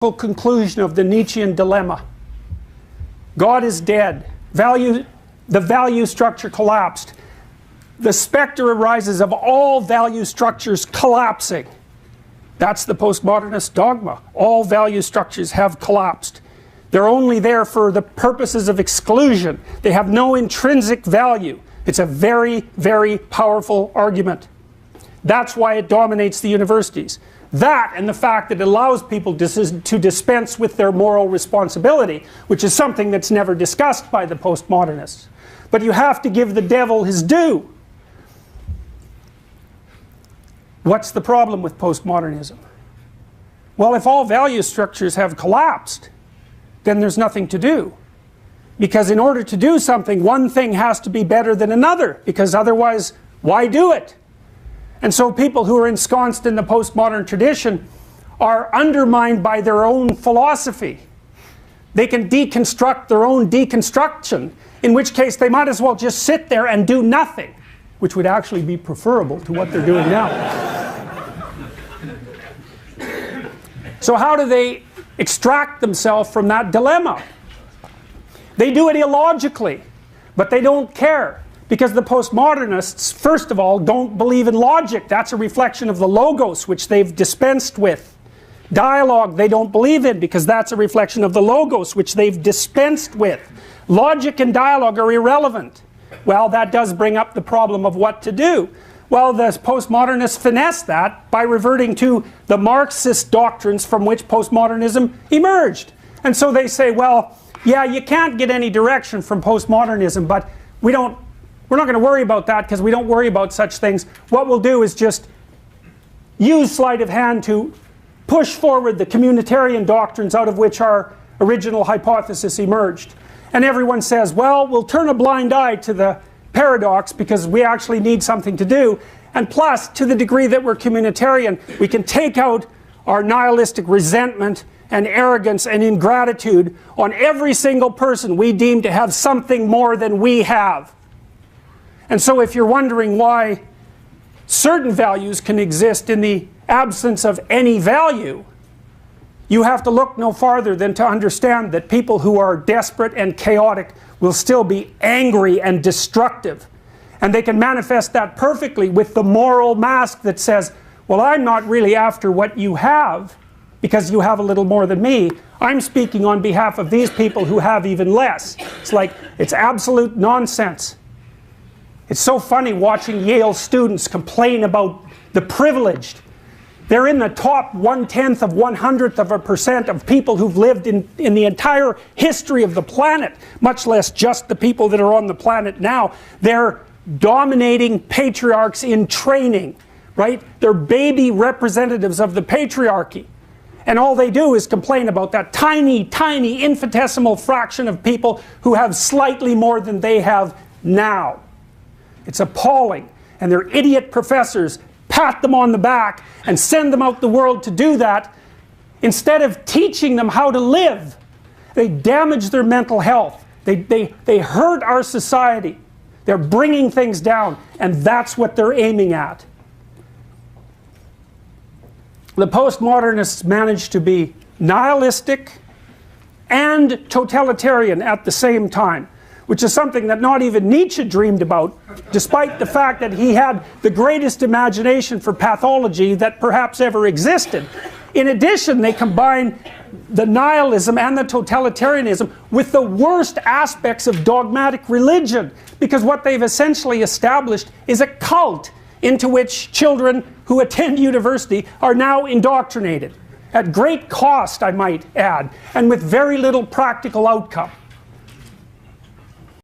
conclusion of the Nietzschean dilemma. God is dead. The value structure collapsed. The specter arises of all value structures collapsing. That's the postmodernist dogma. All value structures have collapsed. They're only there for the purposes of exclusion. They have no intrinsic value. It's a very, very powerful argument. That's why it dominates the universities. That and the fact that it allows people to dispense with their moral responsibility, which is something that's never discussed by the postmodernists. But you have to give the devil his due. What's the problem with postmodernism? Well, if all value structures have collapsed, then there's nothing to do. Because in order to do something, one thing has to be better than another, because otherwise, why do it? And so people who are ensconced in the postmodern tradition are undermined by their own philosophy. They can deconstruct their own deconstruction, in which case they might as well just sit there and do nothing, which would actually be preferable to what they're doing now. So how do they extract themselves from that dilemma? They do it illogically, but they don't care. Because the postmodernists, first of all, don't believe in logic. That's a reflection of the logos, which they've dispensed with. Dialogue they don't believe in, because that's a reflection of the logos, which they've dispensed with. Logic and dialogue are irrelevant. Well, that does bring up the problem of what to do. Well, the postmodernists finesse that by reverting to the Marxist doctrines from which postmodernism emerged. And so they say, well, yeah, you can't get any direction from postmodernism, but we're not going to worry about that because we don't worry about such things. What we'll do is just use sleight of hand to push forward the communitarian doctrines out of which our original hypothesis emerged. And everyone says, well, we'll turn a blind eye to the paradox because we actually need something to do. And plus, to the degree that we're communitarian, we can take out our nihilistic resentment and arrogance and ingratitude on every single person we deem to have something more than we have. And so if you're wondering why certain values can exist in the absence of any value, you have to look no farther than to understand that people who are desperate and chaotic will still be angry and destructive. And they can manifest that perfectly with the moral mask that says, well, I'm not really after what you have, because you have a little more than me. I'm speaking on behalf of these people who have even less. It's like, it's absolute nonsense. It's so funny watching Yale students complain about the privileged. They're in the top 1/10 of 100% of people who've lived in the entire history of the planet, much less just the people that are on the planet now. They're dominating patriarchs in training, right? They're baby representatives of the patriarchy. And all they do is complain about that tiny, tiny, infinitesimal fraction of people who have slightly more than they have now. It's appalling, and their idiot professors pat them on the back and send them out the world to do that instead of teaching them how to live. They damage their mental health. They hurt our society. They're bringing things down, and that's what they're aiming at. The postmodernists managed to be nihilistic and totalitarian at the same time, which is something that not even Nietzsche dreamed about, despite the fact that he had the greatest imagination for pathology that perhaps ever existed. In addition, they combine the nihilism and the totalitarianism with the worst aspects of dogmatic religion, because what they've essentially established is a cult into which children who attend university are now indoctrinated, at great cost, I might add, and with very little practical outcome.